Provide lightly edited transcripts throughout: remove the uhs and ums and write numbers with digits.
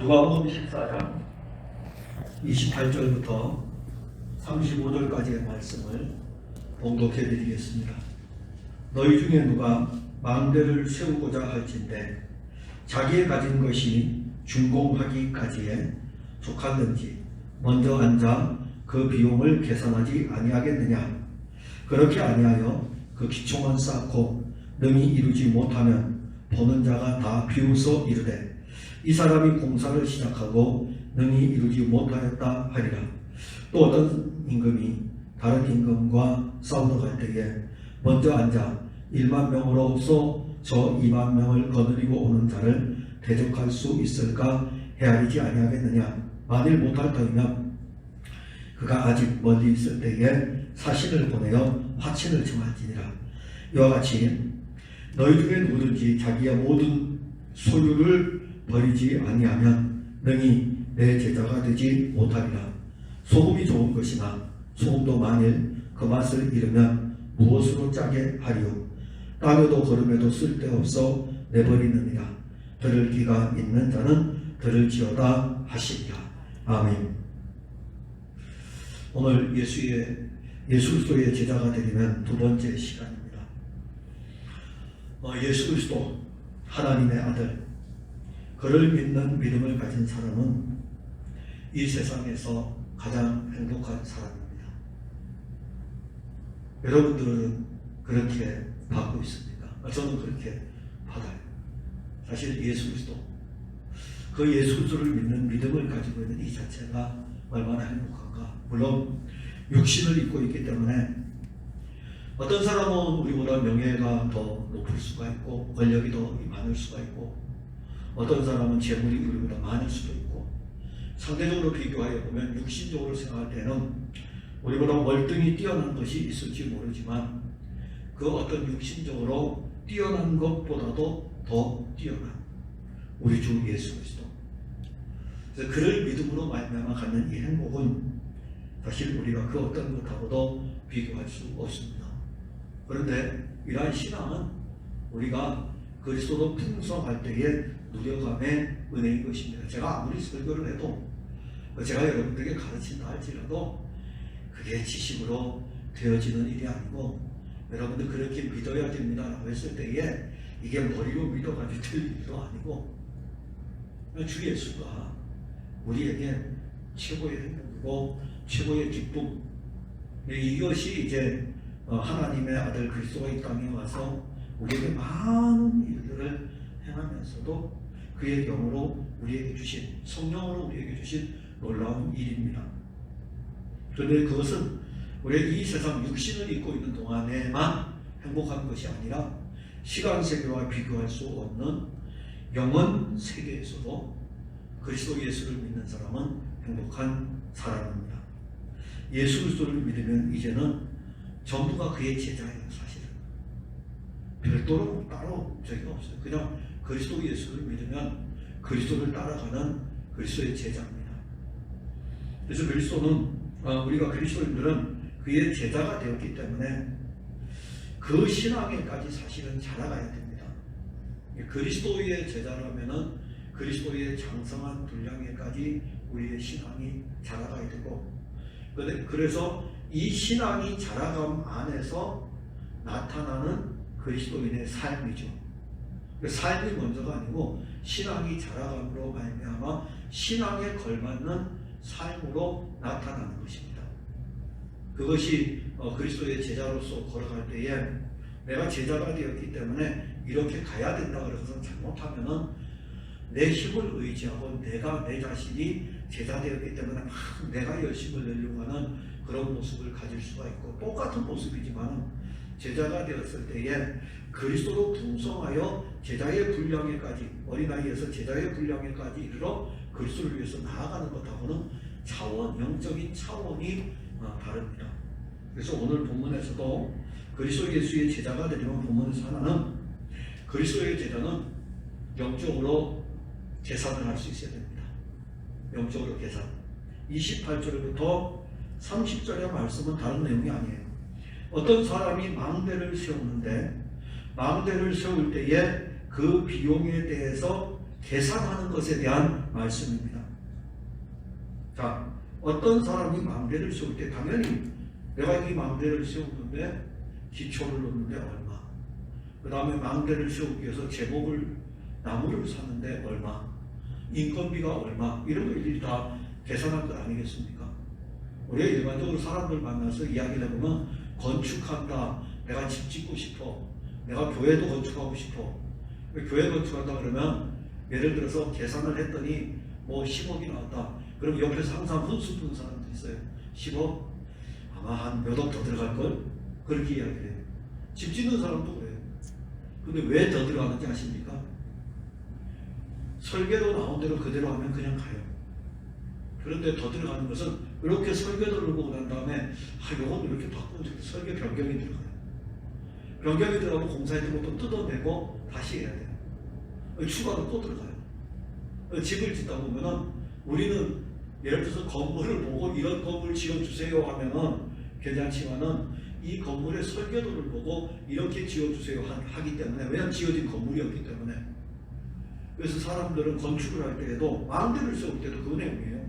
누가복음 14장 28절부터 35절까지의 말씀을 봉독해 드리겠습니다. 너희 중에 누가 망대를 세우고자 할진대 자기의 가진 것이 준공하기까지에 속하든지 먼저 앉아 그 비용을 계산하지 아니하겠느냐. 그렇게 아니하여 그 기초만 쌓고 능히 이루지 못하면 보는 자가 다 비웃어 이르되 이 사람이 공사를 시작하고 능히 이루지 못하였다 하리라. 또 어떤 임금이 다른 임금과 싸우러 갈 때에 먼저 앉아 1만 명으로서 저 2만 명을 거느리고 오는 자를 대적할 수 있을까 헤아리지 아니하겠느냐. 만일 못할 터이면 그가 아직 멀리 있을 때에 사신을 보내어 화친을 청할지니라. 이와 같이 너희 중에 누구든지 자기의 모든 소유를 버리지 아니하면 능히 내 제자가 되지 못하리라. 소금이 좋은 것이나 소금도 만일 그 맛을 잃으면 무엇으로 짜게 하리요. 따려도 거름에도 쓸데없어 내버리느니라. 들을 귀가 있는 자는 들을지어다 하시리라. 아멘. 오늘 예수 그리스도의 제자가 되려면 두 번째 시간입니다. 예수 그리스도 하나님의 아들, 그를 믿는 믿음을 가진 사람은 이 세상에서 가장 행복한 사람입니다. 여러분들은 그렇게 받고 있습니까? 저는 그렇게 받아요. 사실 예수 그리스도, 그 예수 그리스도를 믿는 믿음을 가지고 있는 이 자체가 얼마나 행복한가. 물론 육신을 입고 있기 때문에 어떤 사람은 우리보다 명예가 더 높을 수가 있고 권력이 더 많을 수가 있고 어떤 사람은 재물이 우리보다 많을 수도 있고 상대적으로 비교하여 보면 육신적으로 생각할 때는 우리보다 월등히 뛰어난 것이 있을지 모르지만 그 어떤 육신적으로 뛰어난 것보다도 더 뛰어난 우리 주 예수 그리스도, 그래서 그를 믿음으로 말미암아 갖는 이 행복은 사실 우리가 그 어떤 것하고도 비교할 수 없습니다. 그런데 이러한 신앙은 우리가 그리스도로 풍성할 때에 누려감의 은혜인 것입니다. 제가 아무리 설교를 해도 제가 여러분들에게 가르친다 할지라도 그게 지식으로 되어지는 일이 아니고 여러분들 그렇게 믿어야 됩니다 라고 했을 때에 이게 머리로 믿어가지고 될 일도 아니고 주 예수가 우리에게 최고의 행복이고 최고의 기쁨, 이것이 이제 하나님의 아들 그리스도가 이 땅에 와서 우리에게 많은 일들을 행하면서도 그의 영으로 우리에게 주신, 성령으로 우리에게 주신 놀라운 일입니다. 그런데 그것은 우리 이 세상 육신을 입고 있는 동안에만 행복한 것이 아니라 시간 세계와 비교할 수 없는 영원 세계에서도 그리스도 예수를 믿는 사람은 행복한 사람입니다. 예수 그리스도를 믿으면 이제는 전부가 그의 제자예요. 사실은 별도로 따로 저희가 없어요. 그냥 그리스도 예수를 믿으면 그리스도를 따라가는 그리스도의 제자입니다. 그래서 그리스도는 우리가 그리스도인들은 그의 제자가 되었기 때문에 그 신앙에까지 사실은 자라가야 됩니다. 그리스도의 제자라면은 그리스도의 장성한 분량에까지 우리의 신앙이 자라가야 되고, 그래서 이 신앙이 자라감 안에서 나타나는 그리스도인의 삶이죠. 삶이 먼저가 아니고 신앙이 자라감으로 말미암아 신앙에 걸맞는 삶으로 나타나는 것입니다. 그것이 그리스도의 제자로서 걸어갈 때에 내가 제자가 되었기 때문에 이렇게 가야 된다 그래서 잘못하면은 내 힘을 의지하고 내가 내 자신이 제자 되었기 때문에 막 내가 열심을 내려고 하는 그런 모습을 가질 수가 있고, 똑같은 모습이지만 제자가 되었을 때에 그리스도로 풍성하여 제자의 분량에까지, 어린아이에서 제자의 분량에까지 이르러 그리스도를 위해서 나아가는 것하고는 영적인 차원이 다릅니다. 그래서 오늘 본문에서도 그리스도 예수의 제자가 되려면 본문에서 하나는 그리스도의 제자는 영적으로 계산을 할 수 있어야 됩니다. 영적으로 계산. 28절부터 30절의 말씀은 다른 내용이 아니에요. 어떤 사람이 망대를 세우는데 망대를 세울 때에 그 비용에 대해서 계산하는 것에 대한 말씀입니다. 자, 어떤 사람이 망대를 세울 때 당연히 내가 이 망대를 세우는데 기초를 놓는데 얼마, 그 다음에 망대를 세우기 위해서 제목을 나무를 사는데 얼마, 인건비가 얼마, 이런 거 일일이 다 계산할 것 아니겠습니까? 우리가 일반적으로 사람들 만나서 이야기를 해보면 건축한다, 내가 집 짓고 싶어, 내가 교회도 건축하고 싶어. 교회 건축한다 그러면 예를 들어서 계산을 했더니 뭐 10억이 나왔다. 그럼 옆에서 항상 훈수 푸는 사람들이 있어요. 10억? 아마 한 몇 억 더 들어갈걸? 그렇게 이야기를 해요. 집 짓는 사람도 그래요. 근데 왜 더 들어가는지 아십니까? 설계도 나온 대로 그대로 하면 그냥 가요. 그런데 더 들어가는 것은 이렇게 설계도를 보고 난 다음에 이건 이렇게 바꾸면 좋겠다. 설계 변경이 들어가요. 변경이 들어가면 공사했던 것도 뜯어내고 다시 해야 돼요. 추가로 또 들어가요. 집을 짓다 보면은 우리는 예를 들어서 건물을 보고 이런 건물 지어주세요 하면은 괜찮지만은 이 건물의 설계도를 보고 이렇게 지어주세요 하기 때문에, 왜냐하면 지어진 건물이었기 때문에. 그래서 사람들은 건축을 할 때에도 망대를 세울 때도 그 내용이에요.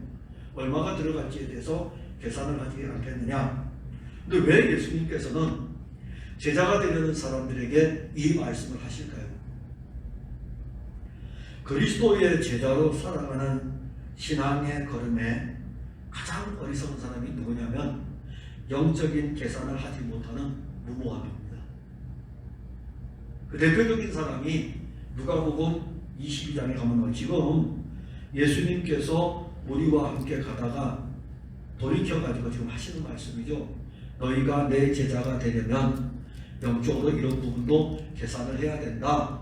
얼마가 들어갈지에 대해서 계산을 하지 않겠느냐. 근데 왜 예수님께서는 제자가 되려는 사람들에게 이 말씀을 하실까요? 그리스도의 제자로 살아가는 신앙의 걸음에 가장 어리석은 사람이 누구냐면 영적인 계산을 하지 못하는 무모함입니다. 그 대표적인 사람이 누가복음 22장에 가면 지금 예수님께서 우리와 함께 가다가 돌이켜가지고 지금 하시는 말씀이죠. 너희가 내 제자가 되려면 영적으로 이런 부분도 계산을 해야 된다.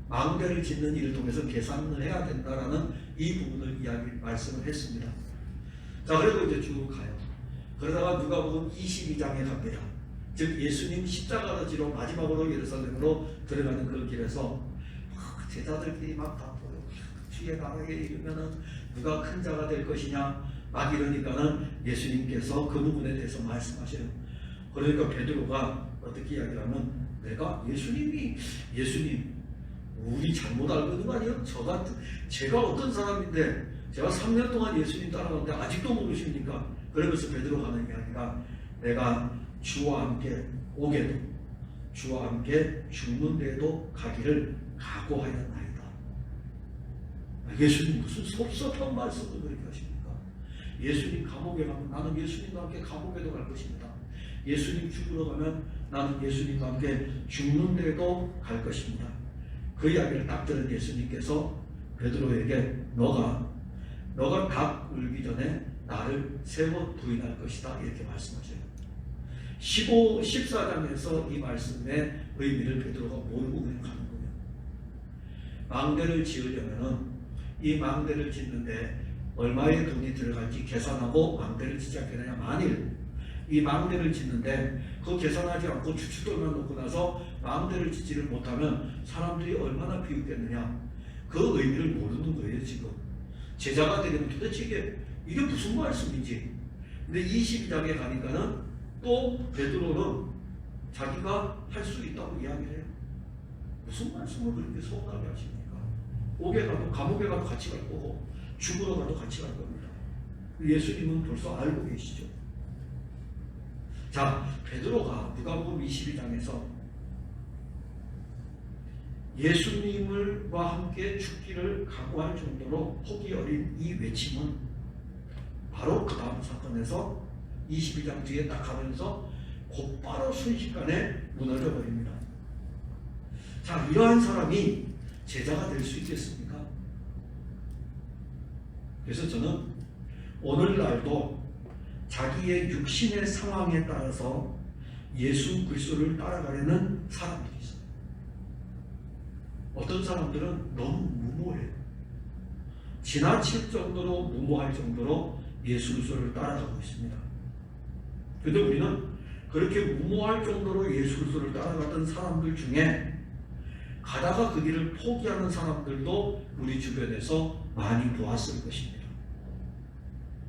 망대를 짓는 일을 통해서 계산을 해야 된다라는 이 부분을 말씀을 했습니다. 자, 그리고 이제 쭉 가요. 그러다가 누가복음 22장에 갑니다. 즉 예수님 십자가를 지러 마지막으로 예루살렘으로 들어가는 그 길에서 제자들끼리 막 다 보여. 주의 나라에 이르면은 누가 큰 자가 될 것이냐 막 이러니까는 예수님께서 그 부분에 대해서 말씀하셔요. 그러니까 베드로가 어떻게 이야기하면 내가 예수님 우리 잘못 알고 있는 거 아니에요? 제가 어떤 사람인데 제가 3년 동안 예수님 따라가는데 아직도 모르십니까? 그러면서 베드로가 하는 이야기가 내가 주와 함께 오게도 주와 함께 죽는 데도 가기를 각오하였나이다. 예수님 무슨 섭섭한 말씀을 그렇게 하십니까? 예수님 감옥에 가면 나는 예수님과 함께 감옥에도 갈 것입니다. 예수님 죽으러 가면 나는 예수님과 함께 죽는 데도 갈 것입니다. 그 이야기를 딱 들은 예수님께서 베드로에게 너가 닭 울기 전에 나를 3번 부인할 것이다 이렇게 말씀하셔요. 14장에서 이 말씀의 의미를 베드로가 모르고 그냥 가는 거예요. 망대를 지으려면은 이 망대를 짓는데 얼마의 돈이 들어갈지 계산하고 망대를 짓지 않겠느냐. 만일 이 망대를 짓는데 그 계산하지 않고 추춧돌만 놓고 나서 망대를 짓지를 못하면 사람들이 얼마나 비웃겠느냐. 그 의미를 모르는 거예요. 지금 제자가 되려면 도대체 이게 무슨 말씀인지. 근데 22장에 가니까는 또 베드로는 자기가 할 수 있다고 이야기를 해요. 무슨 말씀을 그렇게 서운하게 하십니까? 옥에 가도 감옥에 가도 같이 갈 거고 죽으러 가도 같이 갈 겁니다. 예수님은 벌써 알고 계시죠. 자, 베드로가 누가복음 22장에서 예수님과 함께 죽기를 각오할 정도로 폭이 어린 이 외침은 바로 그 다음 사건에서 22장 뒤에 딱 가면서 곧바로 순식간에 무너져 버립니다. 자, 이러한 사람이 제자가 될 수 있겠습니까? 그래서 저는 오늘날도 자기의 육신의 상황에 따라서 예수 그리스도를 따라가려는 사람들이 있어요. 어떤 사람들은 너무 무모해요. 지나칠 정도로 무모할 정도로 예수 그리스도를 따라가고 있습니다. 그런데 우리는 그렇게 무모할 정도로 예수 그리스도를 따라갔던 사람들 중에 가다가 그 길을 포기하는 사람들도 우리 주변에서 많이 보았을 것입니다.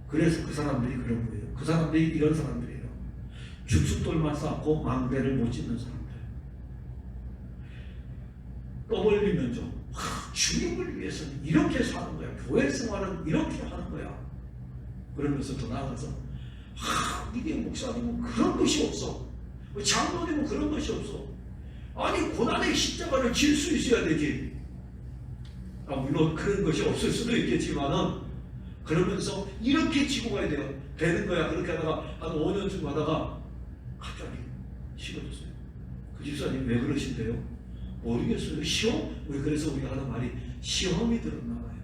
그래서 그 사람들이 그런 거예요. 그 사람들이 이런 사람들이에요. 죽숫돌만 쌓고 망대를 못 짓는 사람들. 떠벌리면 좀 주님을 위해서는 이렇게 사는 거야. 교회 생활은 이렇게 하는 거야. 그러면서 더 나아가서 이게 목사님은 그런 것이 없어. 장로님은 그런 것이 없어. 아니 고난의 십자가를 질 수 있어야 되지. 물론 그런 것이 없을 수도 있겠지만은 그러면서 이렇게 지고 가야 돼요. 되는 거야. 그렇게 하다가 한 5년쯤 가다가 갑자기 식어졌어요. 그 집사님 왜 그러신데요? 모르겠어요. 시험? 그래서 우리가 하는 말이 시험이 들었나 봐요.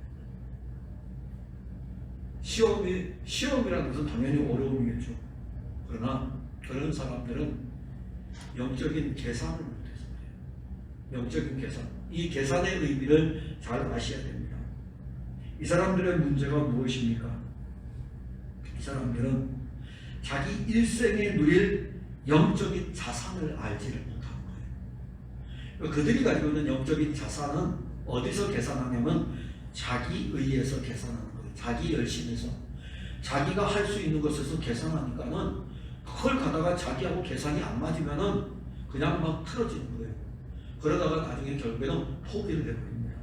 시험이라는 것은 당연히 어려움이겠죠. 그러나 그런 사람들은 영적인 계산을 못해서 그래요. 영적인 계산. 이 계산의 의미를 잘 아셔야 됩니다. 이 사람들의 문제가 무엇입니까? 이 사람들은 자기 일생에 누릴 영적인 자산을 알지를 못하는 거예요. 그들이 가지고 있는 영적인 자산은 어디서 계산하냐면 자기 의에서 계산하는 거예요. 자기 열심에서. 자기가 할 수 있는 것에서 계산하니까는 그걸 가다가 자기하고 계산이 안 맞으면은 그냥 막 틀어지는 거예요. 그러다가 나중에 결국에는 포기를 해버립니다.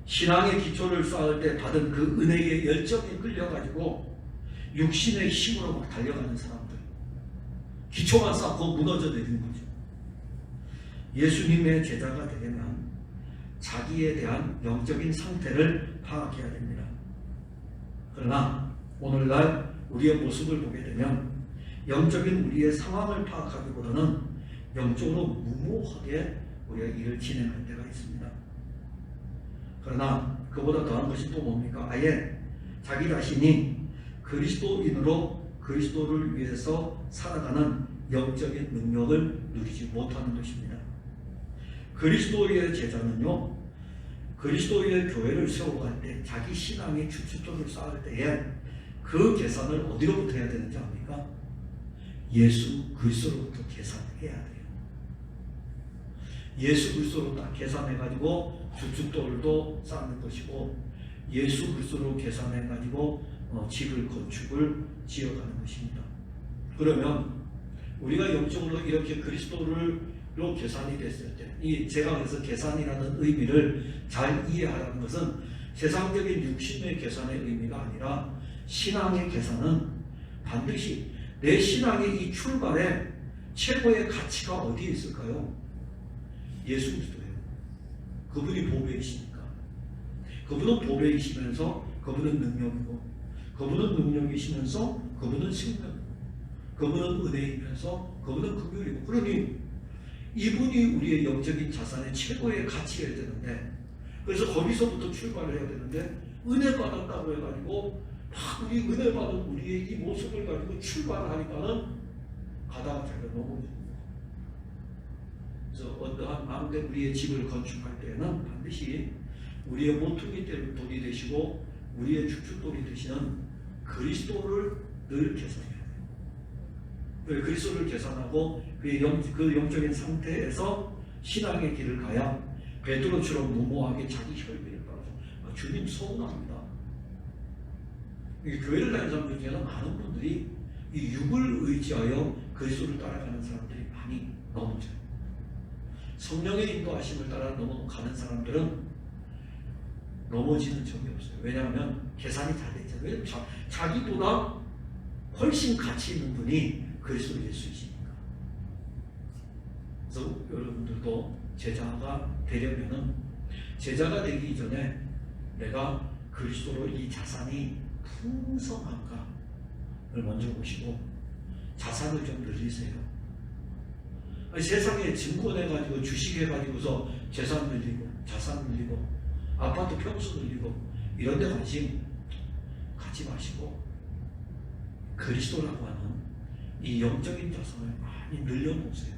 신앙의 기초를 쌓을 때 받은 그 은혜의 열정에 끌려가지고 육신의 힘으로 막 달려가는 사람들. 기초만 쌓고 무너져 내리는 거죠. 예수님의 제자가 되려면 자기에 대한 영적인 상태를 파악해야 됩니다. 그러나 오늘날 우리의 모습을 보게 되면 영적인 우리의 상황을 파악하기보다는 영적으로 무모하게 우리가 일을 진행할 때가 있습니다. 그러나 그보다 더한 것이 또 뭡니까? 아예 자기 자신이 그리스도인으로 그리스도를 위해서 살아가는 영적인 능력을 누리지 못하는 것입니다. 그리스도의 제자는요, 그리스도의 교회를 세워갈 때 자기 신앙의 주춧돌을 쌓을 때에 그 계산을 어디로부터 해야 되는지 압니까? 예수 그리스도로부터 계산해야 돼요. 예수 그리스도로 딱 계산해가지고 주춧돌도 쌓는 것이고 예수 그리스도로 계산해가지고 집을 건축을 지어가는 것입니다. 그러면 우리가 영적으로 이렇게 그리스도로 계산이 됐을 때, 이 제가 그래서 계산이라는 의미를 잘 이해하라는 것은 세상적인 육신의 계산의 의미가 아니라 신앙의 계산은 반드시 내 신앙의 이 출발에 최고의 가치가 어디에 있을까요? 예수 그리스도예요. 그분이 보배이시니까. 그분은 보배이시면서 그분은 능력이고, 그분은 능력이시면서 그분은 생명이고, 그분은 은혜이면서 그분은 긍휼이고. 그러니 이분이 우리의 영적인 자산의 최고의 가치여야 되는데, 그래서 거기서부터 출발을 해야 되는데, 은혜 받았다고 해가지고 막 우리 은혜 받은 우리의 이 모습을 가지고 출발을 하니까는 가다가 자기가 넘어집니다. 그래서 어떠한 마음대 우리의 집을 건축할 때에는 반드시 우리의 모퉁이 돌이 되시고 우리의 주춧돌이 되시는 그리스도를 늘 계산해야 돼요. 그리스도를 계산하고 그 영적인 상태에서 신앙의 길을 가야 베드로처럼 무모하게 자기 혈기를 따라서 주님 서운합니다. 교회를 다니는 사람들 중에는 많은 분들이 이 육을 의지하여 그리스도를 따라가는 사람들이 많이 넘어져요. 성령의 인도하심을 따라 넘어가는 사람들은 넘어지는 적이 없어요. 왜냐하면 계산이 잘 돼 있잖아요. 왜냐하면 자기보다 훨씬 가치 있는 분이 그리스도 예수이시니까. 그래서 여러분들도 제자가 되려면은 제자가 되기 전에 내가 그리스도로 이 자산이 풍성한가를 먼저 보시고 자산을 좀 늘리세요. 아니, 세상에 증권해가지고 주식해가지고서 재산 늘리고 자산 늘리고 아파트 평수 늘리고 이런 데 관심 갖지 마시고 그리스도라고 하는 이 영적인 자산을 많이 늘려보세요.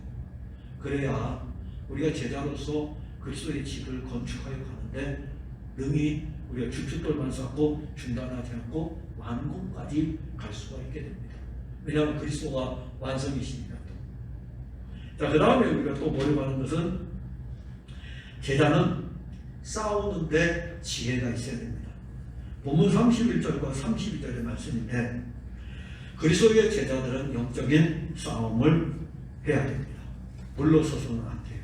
그래야 우리가 제자로서 그리스도의 집을 건축하여 가는데 능히 우리가 주춧돌만 쌓고 중단하지 않고 완공까지 갈 수가 있게 됩니다. 왜냐하면 그리스도가 완성이시니까. 자, 그 다음에 우리가 또 보려고 하는 것은 제자는 싸우는데 지혜가 있어야 됩니다. 본문 31절과 32절의 말씀인데 그리스도의 제자들은 영적인 싸움을 해야 됩니다. 물러서서는 안 돼요.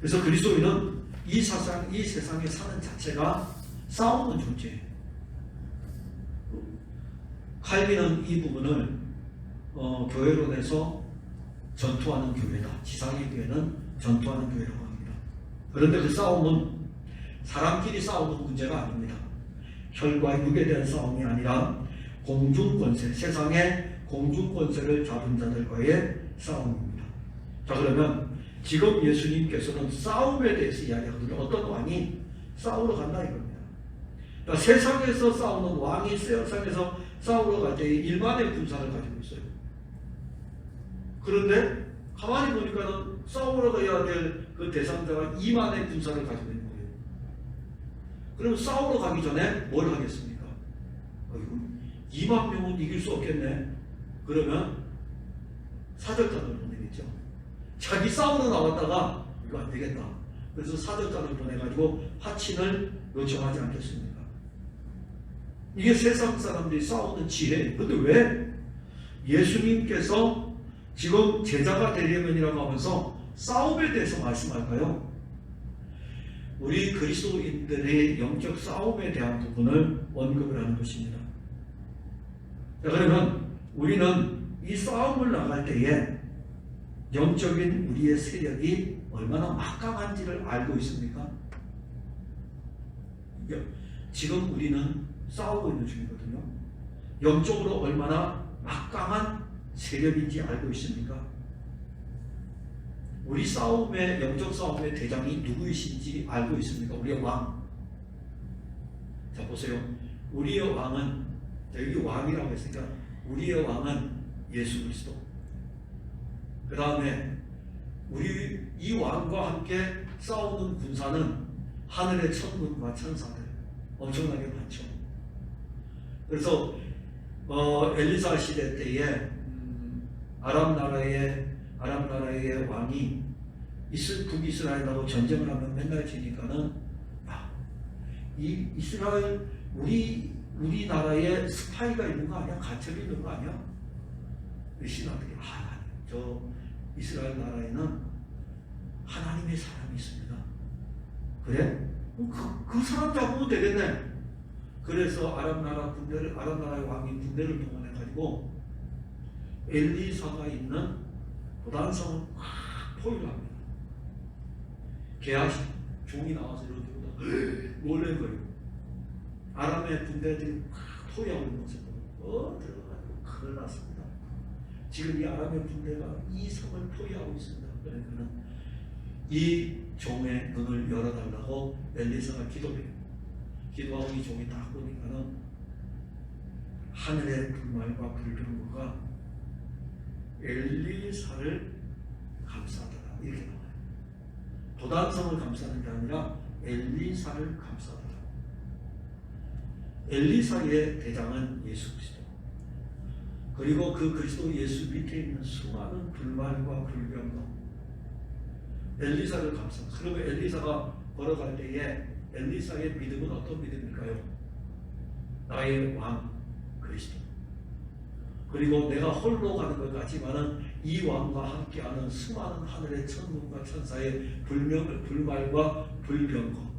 그래서 그리스도인은 이 세상에 사는 자체가 싸우는 존재예요. 칼빈은 이 부분을 교회로 내서 전투하는 교회다. 지상의 교회는 전투하는 교회라고 합니다. 그런데 그 싸움은 사람끼리 싸우는 문제가 아닙니다. 혈과 육에 대한 싸움이 아니라 공중권세, 세상의 공중권세를 잡은 자들과의 싸움입니다. 자, 그러면 지금 예수님께서는 싸움에 대해서 이야기하거든요. 어떤 왕이 싸우러 간다 이겁니다. 그러니까 세상에서 싸우는 왕이 세상에서 싸우러 갈 때 1만의 군사를 가지고 있어요. 그런데 가만히 보니까는 싸우러 가야 될 그 대상자가 2만의 군사를 가지고 있는 거예요. 그럼 싸우러 가기 전에 뭘 하겠습니까? 어이구, 2만 명은 이길 수 없겠네. 그러면 사절단을 보내겠죠. 자기 싸우러 나왔다가 이거 안 되겠다. 그래서 사절단을 보내가지고 화친을 요청하지 않겠습니까? 이게 세상 사람들이 싸우는 지혜예요. 근데 왜 예수님께서 지금 제자가 되려면이라고 하면서 싸움에 대해서 말씀할까요? 우리 그리스도인들의 영적 싸움에 대한 부분을 언급을 하는 것입니다. 자, 그러면 우리는 이 싸움을 나갈 때에 영적인 우리의 세력이 얼마나 막강한지를 알고 있습니까? 지금 우리는 싸우고 있는 중이거든요. 영적으로 얼마나 막강한 세력인지 알고 있습니까? 우리 싸움의, 영적 싸움의 대장이 누구이신지 알고 있습니까? 우리의 왕. 자, 보세요. 우리의 왕은, 여기 왕이라고 했으니까 우리의 왕은 예수 그리스도. 그 다음에 우리 이 왕과 함께 싸우는 군사는 하늘의 천군과 천사들, 엄청나게 많죠. 그래서 엘리사 시대 때에 아람 나라의 왕이 북이스라엘하고 전쟁을 하면 맨날 지니까는 이 이스라엘 우리나라에 스파이가 있는 거 아니야? 간첩이 있는 거 아니야? 신하들이 저 이스라엘 나라에는 하나님의 사람이 있습니다. 그래? 그 사람 잡으면 되겠네. 그래서 아람 나라의 왕이 군대를 동원해 가지고 엘리사가 있는 도단성을 확 포위를 합니다. 게하시 종이 나와서 이렇게 보다 놀란 거예요. 아람의 군대들이 확 포위하고 있는 모습을 들어가지고 큰일 났습니다. 지금 이 아람의 군대가 이 성을 포위하고 있습니다. 그러니까 이 종의 눈을 열어달라고 엘리사가 기도해요. 기도하고 이 종이 딱 보니까는 하늘의 불말과 불병거가 엘리사를 감싸더라 이렇게 나와요. 도단성을 감싸는 게 아니라 엘리사를 감싸더라. 엘리사의 대장은 예수 그리스도. 그리고 그 그리스도 예수 밑에 있는 수많은 불말과 불병거 엘리사를 감싸. 그러면 엘리사가 걸어갈 때에 엘리사의 믿음은 어떤 믿음일까요? 나의 왕 그리스도. 그리고 내가 홀로 가는 것 같지만은 이 왕과 함께하는 수많은 하늘의 천군과 천사의 불말과 불병거.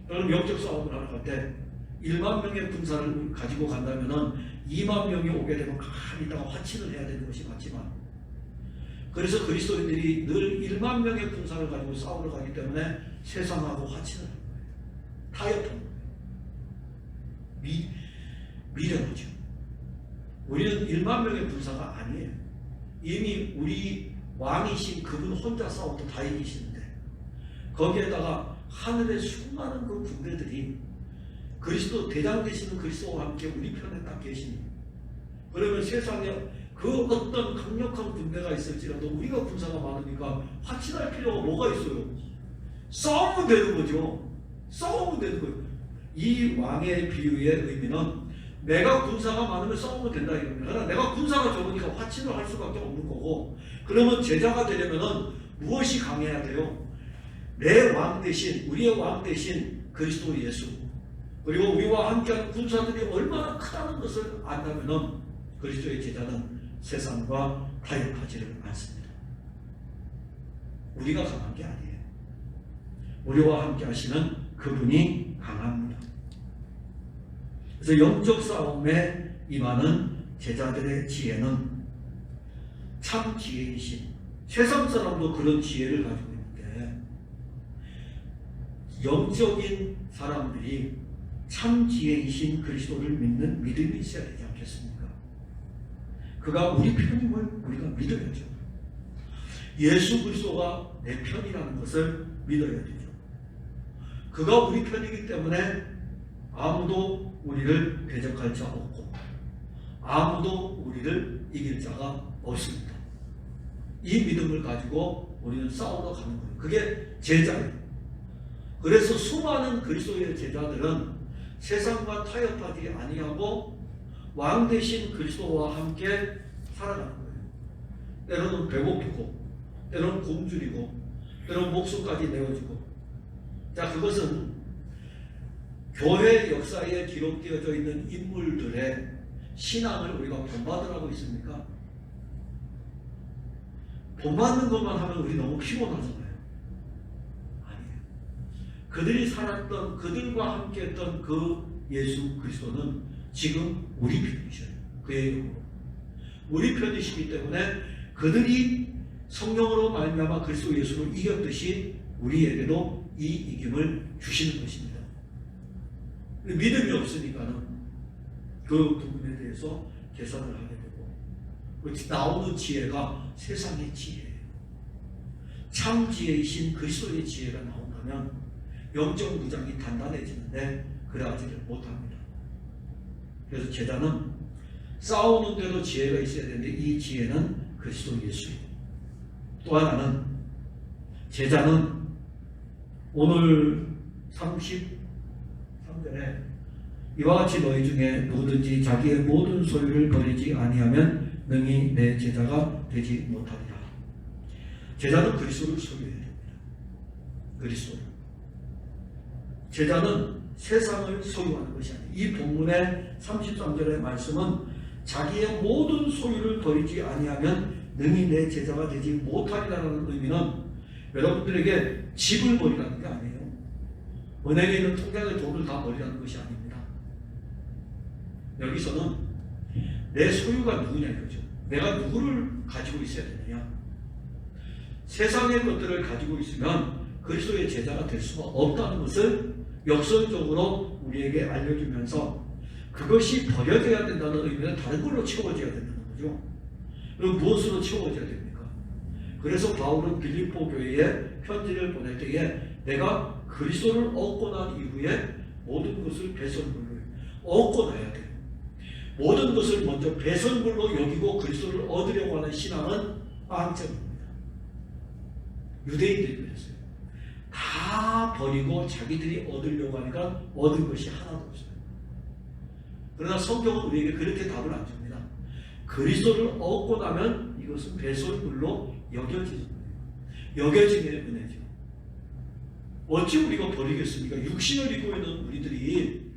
여러분 영적 싸움을 하러 갈 때 1만 명의 군사를 가지고 간다면은 2만 명이 오게 되면 가만히 있다가 화친을 해야 되는 것이 맞지만, 그래서 그리스도인들이 늘 1만 명의 군사를 가지고 싸우러 가기 때문에 세상하고 화친을 하는 거예요. 타협하는 거예요. 미련하죠. 우리는 1만 명의 군사가 아니에요. 이미 우리 왕이신 그분 혼자 싸워도 다 이기시는데, 거기에다가 하늘의 수많은 그 군대들이 그리스도 대장 되시는 그리스도와 함께 우리 편에 딱 계시니, 그러면 세상에 그 어떤 강력한 군대가 있을지라도 우리가 군사가 많으니까 화친할 필요가 뭐가 있어요? 싸우면 되는 거죠. 싸우면 되는 거예요. 이 왕의 비유의 의미는 내가 군사가 많으면 싸우면 된다 이겁니다. 그러나 내가 군사가 적으니까 화친을 할 수밖에 없는 거고, 그러면 제자가 되려면은 무엇이 강해야 돼요? 내 왕 대신, 우리의 왕 대신 그리스도 예수, 그리고 우리와 함께하는 군사들이 얼마나 크다는 것을 안다면은 그리스도의 제자는 세상과 타협하지를 않습니다. 우리가 강한 게 아니에요. 우리와 함께 하시는 그분이 강합니다. 그래서 영적 싸움에 임하는 제자들의 지혜는 참 지혜이신, 세상 사람도 그런 지혜를 가지고 있는데 영적인 사람들이 참 지혜이신 그리스도를 믿는 믿음이 있어야 되지 않겠습니까? 그가 우리 편임을 우리가 믿어야죠. 예수 그리스도가 내 편이라는 것을 믿어야 되죠. 그가 우리 편이기 때문에 아무도 우리를 대적할 자 없고 아무도 우리를 이길 자가 없습니다. 이 믿음을 가지고 우리는 싸우러 가는 거예요. 그게 제자예요. 그래서 수많은 그리스도의 제자들은 세상과 타협하지 아니하고 왕 대신 그리스도와 함께 살아가는 거예요. 때로는 배고프고 때로는 굶주리고 때로는 목숨까지 내어주고. 자, 그것은 교회 역사에 기록되어져 있는 인물들의 신앙을 우리가 본받으라고 있습니까? 본받는 것만 하면 우리 너무 피곤하잖아요. 아니에요. 그들이 살았던, 그들과 함께 했던 그 예수 그리스도는 지금 우리 편이셔요. 그의 영으로 우리 편이시기 때문에 그들이 성령으로 말미암아 그리스도 예수를 이겼듯이 우리에게도 이 이김을 주시는 것입니다. 믿음이 없으니까는 그 부분에 대해서 계산을 하게 되고, 나오는 지혜가 세상의 지혜예요. 참 지혜이신 그리스도의 지혜가 나온다면 영적 무장이 단단해지는데 그러하지를 못합니다. 그래서 제자는 싸우는 데도 지혜가 있어야 되는데 이 지혜는 그리스도 예수예요. 또 하나는 제자는 오늘 33절에 이와 같이 너희 중에 누구든지 자기의 모든 소유를 버리지 아니하면 능히 내 제자가 되지 못하리라. 제자는 그리스도를 소유해야 됩니다. 그리스도를. 제자는 세상을 소유하는 것이 아니에요. 이 본문의 33절의 말씀은 자기의 모든 소유를 버리지 아니하면 능히 내 제자가 되지 못하리라는 의미는 여러분들에게 집을 버리라는 게 아니에요. 은행에 있는 통장의 돈을 다 버리라는 것이 아닙니다. 여기서는 내 소유가 누구냐 이거죠. 내가 누구를 가지고 있어야 되느냐. 세상의 것들을 가지고 있으면 그리스도의 제자가 될 수가 없다는 것을 역설적으로 우리에게 알려주면서 그것이 버려져야 된다는 의미는 다른 걸로 채워져야 된다는 거죠. 그럼 무엇으로 채워져야 됩니까? 그래서 바울은 빌립보 교회에 편지를 보낼 때에 내가 그리스도를 얻고 난 이후에 모든 것을 배설물로 얻고 나야 돼요. 모든 것을 먼저 배설물로 여기고 그리스도를 얻으려고 하는 신앙은 빵점입니다. 유대인들이 그랬어요. 다 버리고 자기들이 얻으려고 하니까 얻은 것이 하나도 없어요. 그러나 성경은 우리에게 그렇게 답을 안 줍니다. 그리스도를 얻고 나면 이것은 배설물로 여겨지는 거예요. 여겨짐의 은혜죠. 어찌 우리가 버리겠습니까? 육신을 입고 있는 우리들이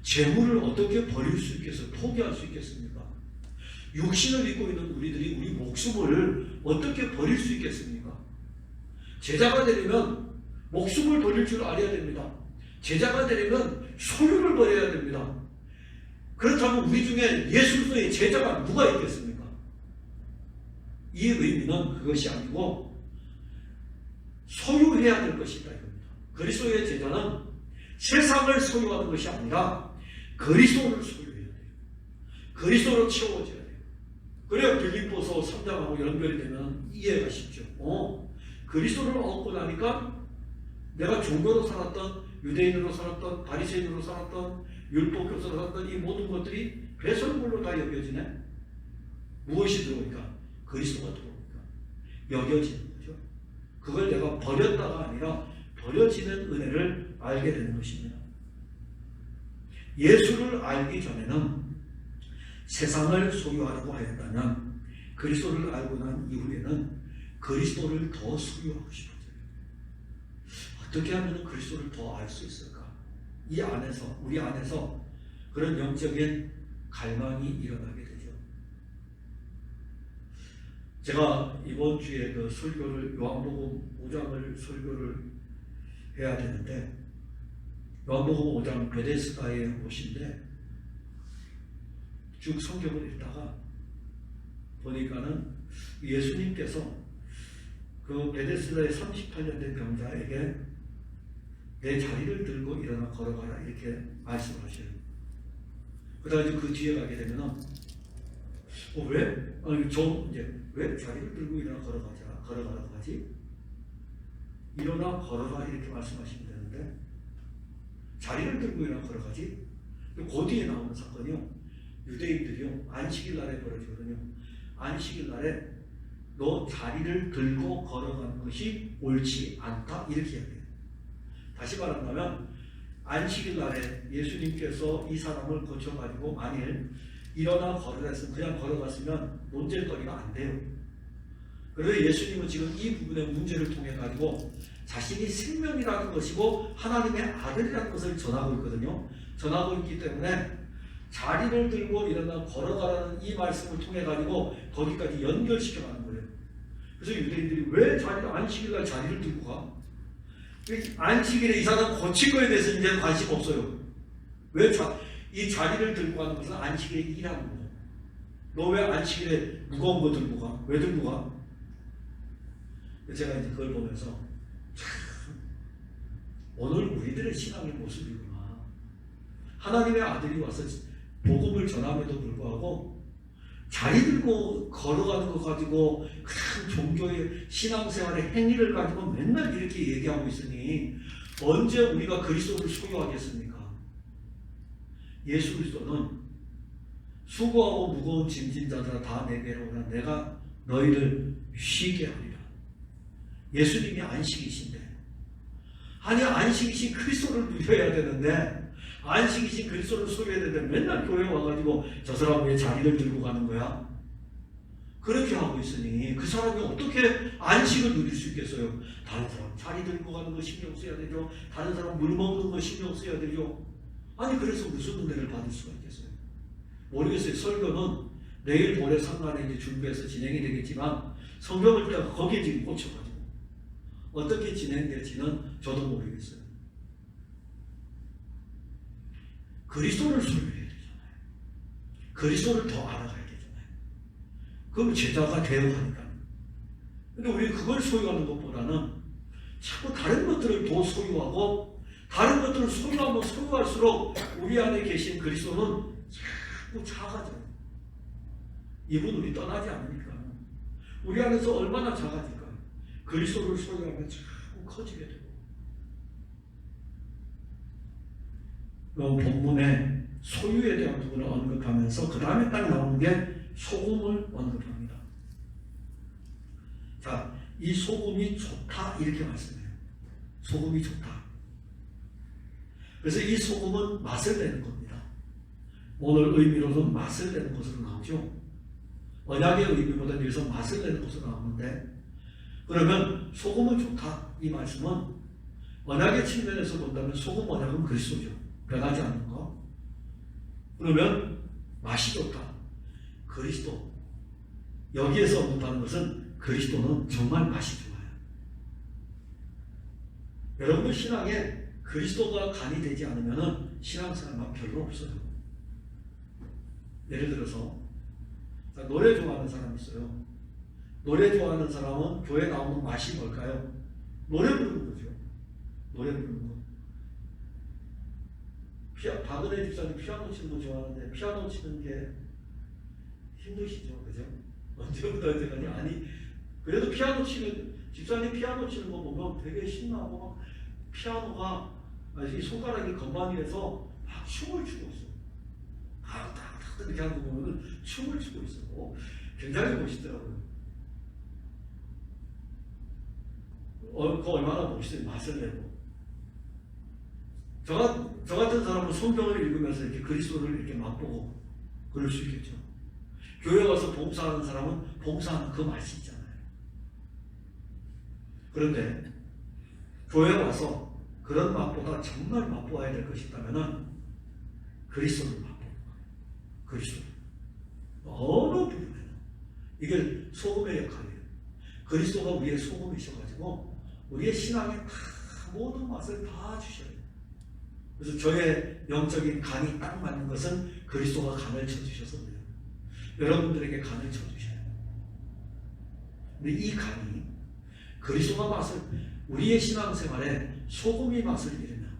재물을 어떻게 버릴 수 있겠어요? 포기할 수 있겠습니까? 육신을 입고 있는 우리들이 우리 목숨을 어떻게 버릴 수 있겠습니까? 제자가 되려면 목숨을 버릴 줄 알아야 됩니다. 제자가 되려면 소유를 버려야 됩니다. 그렇다면 우리 중에 예수 그리스도의 제자가 누가 있겠습니까? 이 의미는 그것이 아니고 소유해야 될 것이다 이겁니다. 그리스도의 제자는 세상을 소유하는 것이 아니라 그리스도를 소유해야 돼요. 그리스도로 채워져야 돼요. 그래야 빌립보서 3장하고 연결이 되면 이해가 쉽죠. 그리스도를 얻고 나니까 내가 종교로 살았던, 유대인으로 살았던, 바리새인으로 살았던, 율법교사로 살았던 이 모든 것들이 배설물로 다 여겨지네. 무엇이 들어오니까? 그리스도가 들어오니까 여겨지는 거죠. 그걸 내가 버렸다가 아니라 버려지는 은혜를 알게 되는 것입니다. 예수를 알기 전에는 세상을 소유하려고 하였다면 그리스도를 알고 난 이후에는 그리스도를 더 소유하고 싶어져요. 어떻게 하면 그리스도를 더 알 수 있을까? 이 안에서, 우리 안에서 그런 영적인 갈망이 일어나게 되죠. 제가 이번 주에 그 설교를, 요한복음 5장을 설교를 해야 되는데, 요한복음 5장 베데스다의 옷인데 쭉 성경을 읽다가 보니까는 예수님께서 그 베데스다의 38년 된 병자에게 내 자리를 들고 일어나 걸어가라 이렇게 말씀하셔요. 그다음에 그 뒤에 가게 되면은 왜 자리를 들고 일어나 걸어가라고 하지? 일어나 걸어가 이렇게 말씀하시면 되는데 자리를 들고 일어나 걸어가지? 그 뒤에 나오는 사건이요, 유대인들이요 안식일 날에 벌어지거든요. 안식일 날에 너 자리를 들고 걸어가는 것이 옳지 않다 이렇게 이야기해요. 다시 말한다면 안식일 날에 예수님께서 이 사람을 고쳐가지고 만일 일어나 걸어갔으면, 그냥 걸어갔으면 논쟁거리가 안 돼요. 그래서 예수님은 지금 이 부분의 문제를 통해 가지고 자신이 생명이라는 것이고 하나님의 아들이라는 것을 전하고 있거든요. 전하고 있기 때문에 자리를 들고 일어나 걸어가라는 이 말씀을 통해 가지고 거기까지 연결시켜가는 거예요. 그래서 유대인들이 왜 안식일날 자리를 들고 가? 안식일에 이 사람 고친 거에 대해서 이제는 관심 없어요. 왜 이 자리를 들고 가는 것은 안식일에 일하는 거죠. 너 왜 안식일에 무거운 거 들고 가? 왜 들고 가? 제가 이제 그걸 보면서 참 오늘 우리들의 신앙의 모습이구나. 하나님의 아들이 와서 복음을 전함에도 불구하고 자리 들고 걸어가는 것 가지고 큰 종교의 신앙생활의 행위를 가지고 맨날 이렇게 얘기하고 있으니 언제 우리가 그리스도를 소유하겠습니까? 예수 그리스도는 수고하고 무거운 짐진 자들아 다 내게로 오라 내가 너희를 쉬게 하리라. 예수님이 안식이신데, 아니 안식이신 그리스도를 누려야 되는데, 안식이신 그리스도를 소유해야 되는데 맨날 교회 와가지고 저 사람 왜 자리를 들고 가는 거야? 그렇게 하고 있으니 그 사람이 어떻게 안식을 누릴 수 있겠어요? 다른 사람 자리 들고 가는 거 신경 써야 되죠. 다른 사람 물 먹는 거 신경 써야 되죠. 아니 그래서 무슨 은혜를 받을 수가 있겠어요? 모르겠어요. 설교는 내일 모레 상간에 이제 준비해서 진행이 되겠지만 성경을 읽다가 거기에 지금 꽂혀가지고 어떻게 진행될지는 저도 모르겠어요. 그리스도를 소유해야 되잖아요. 그리스도를 더 알아가야 되잖아요. 그럼 제자가 되어 가니까. 근데 우리 그걸 소유하는 것보다는 자꾸 다른 것들을 더 소유하고 다른 것들을 소유하면 소유할수록 우리 안에 계신 그리스도는 자꾸 작아져요. 이분 우리 떠나지 않으니까. 우리 안에서 얼마나 작아질까요? 그리스도를 소유하면 자꾸 커지게 되고. 본문에 소유에 대한 부분을 언급하면서 그 다음에 딱 나오는 게 소금을 언급합니다. 자, 이 소금이 좋다 이렇게 말씀해요. 소금이 좋다. 그래서 이 소금은 맛을 내는 겁니다. 오늘 의미로는 맛을 내는 것으로 나오죠. 언약의 의미보다 여기서 맛을 내는 것으로 나오는데, 그러면 소금은 좋다 이 말씀은 언약의 측면에서 본다면 소금 언약은 그리스도죠. 변하지 않는 거. 그러면 맛이 좋다. 그리스도. 여기에서 언급하는 것은 그리스도는 정말 맛이 좋아요. 여러분의 신앙에 그리스도가 간이 되지 않으면 신앙생활만 별로 없어요. 예를 들어서 노래 좋아하는 사람 있어요. 노래 좋아하는 사람은 교회 나오는 맛이 뭘까요? 노래 부르는 거죠. 노래 부르는 거. 박은혜 집사님 피아노 치는 거 좋아하는데 피아노 치는 게 힘드시죠, 그죠? 언제부터 언제까지? 아니 그래도 피아노 치는 집사님 피아노 치는 거 보면 되게 신나고 막 피아노가 이 손가락이 건반이라서 막 춤을 추고 있어. 딱 이렇게 하는 거 보면 춤을 추고 있어. 굉장히 멋있더라고요. 그거 얼마나 멋있어요. 맛을 내고. 저 같은 사람은 성경을 읽으면서 이렇게 그리스도를 이렇게 맛보고 그럴 수 있겠죠. 교회 가서 봉사하는 사람은 봉사하는 그 맛이 있잖아요. 그런데 교회 와서 그런 맛보다 정말 맛보아야 될 것이 있다면 그리스도를 맛보는 거예요. 그리스도. 어느 부분에는. 이게 소금의 역할이에요. 그리스도가 우리의 소금이셔가지고 우리의 신앙에 다 모든 맛을 다 주셔요. 그래서 저의 영적인 간이 딱 맞는 것은 그리스도가 간을 쳐주셔서 그래요. 여러분들에게 간을 쳐주셔요. 근데 이 간이 그리스도가 맛을, 우리의 신앙생활에 소금이 맛을 잃으면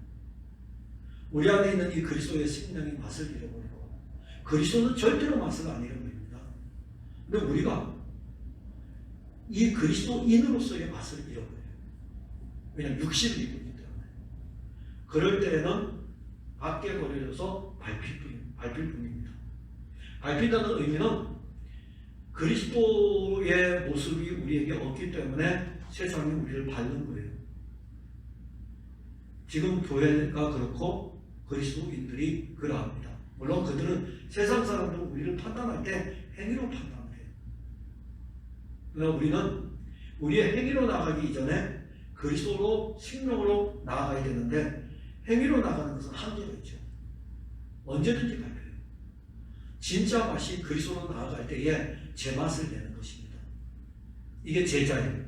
우리 안에 있는 이 그리스도의 생명이 맛을 잃어버리고, 그리스도는 절대로 맛을 안 잃어버립니다. 근데 우리가 이 그리스도인으로서의 맛을 잃어버려요. 왜냐하면 육신을 입고 있기 때문에. 그럴 때에는 밖에 버려져서 밟힐 뿐입니다. 밟힌다는 의미는 그리스도의 모습이 우리에게 없기 때문에 세상이 우리를 밟는 거예요. 지금 교회가 그렇고 그리스도인들이 그러합니다. 물론 그들은, 세상 사람들은 우리를 판단할 때 행위로 판단해요. 그러나 우리는 우리의 행위로 나가기 이전에 그리스도로, 생명으로 나아가야 되는데, 행위로 나가는 것은 한계가 있죠. 언제든지 밟혀요. 진짜 맛이 그리스도로 나아갈 때에 제 맛을 내는 것입니다. 이게 제자예요.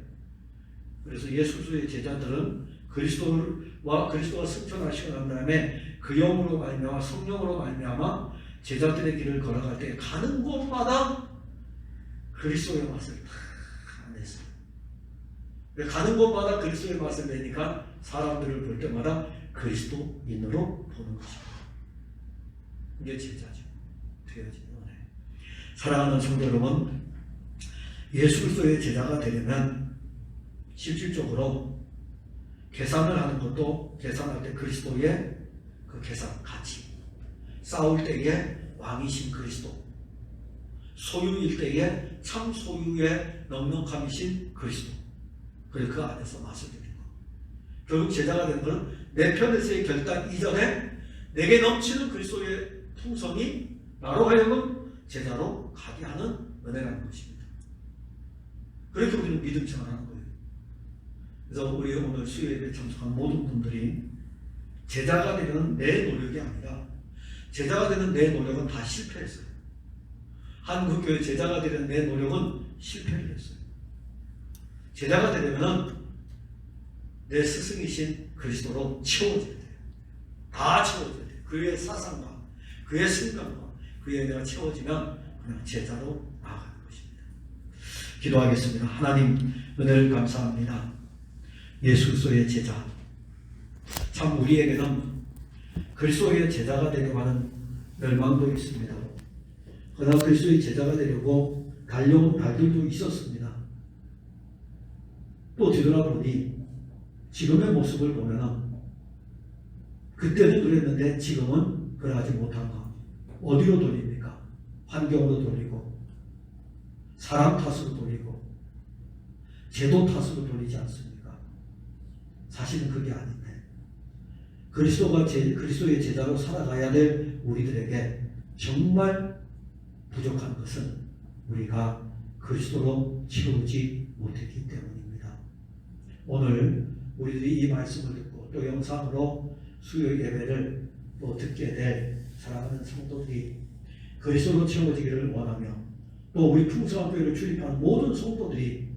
그래서 예수의 제자들은 그리스도가 승천하시고 난 다음에 그 영으로 말미암아, 성령으로 말미암아 제자들의 길을 걸어갈 때 가는 곳마다 그리스도의 맛을 다 냈어요. 가는 곳마다 그리스도의 맛을 내니까 사람들을 볼 때마다 그리스도인으로 보는 것입니다. 이게 제자죠. 되어지는 은혜. 사랑하는 성도 여러분, 예수 그리스도의 제자가 되려면 실질적으로 계산을 하는 것도, 계산할 때 그리스도의 그 계산, 가치, 싸울 때에 왕이신 그리스도, 소유일 때에 참 소유의 넉넉함이신 그리스도, 그리고 그 안에서 맛을 드리는 것. 결국 제자가 되는 것은 내 편에서의 결단 이전에 내게 넘치는 그리스도의 풍성이 나로 하여금 제자로 가게 하는 은혜라는 것입니다. 그렇게 우리는 믿음 생활하는 거예요. 그래서 우리 오늘 수요예배 참석한 모든 분들이 제자가 되는 내 노력이 아니라, 제자가 되는 내 노력은 다 실패했어요. 한국교회 제자가 되는 내 노력은 실패를 했어요. 제자가 되려면 내 스승이신 그리스도로 채워져야 돼요. 다 채워져야 돼요. 그의 사상과 그의 생각과 그의 은혜가 채워지면 그냥 제자로 나아가는 것입니다. 기도하겠습니다. 하나님, 은혜를 감사합니다. 예수 그리스도의 제자, 참 우리에게는 그리스도의 제자가 되려고 하는 열망도 있습니다. 그러나 그리스도의 제자가 되려고 달려온 날들도 있었습니다. 또 뒤돌아보니 지금의 모습을 보면 그때는 그랬는데 지금은 그러하지 못한가. 어디로 돌립니까? 환경으로 돌리고, 사람 탓으로 돌리고, 제도 탓으로 돌리지 않습니까? 사실은 그게 아닌데, 그리스도의 제자로 살아가야 될 우리들에게 정말 부족한 것은 우리가 그리스도로 채우지 못했기 때문입니다. 오늘 우리들이 이 말씀을 듣고 또 영상으로 수요 예배를 또 듣게 될 사랑하는 성도들이 그리스도로 채워지기를 원하며, 또 우리 풍성한 교회를 출입하는 모든 성도들이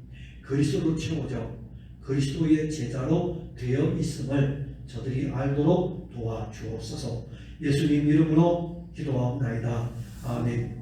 그리스도로 채워져 그리스도의 제자로 되어 있음을 저들이 알도록 도와주옵소서. 예수님 이름으로 기도하옵나이다. 아멘.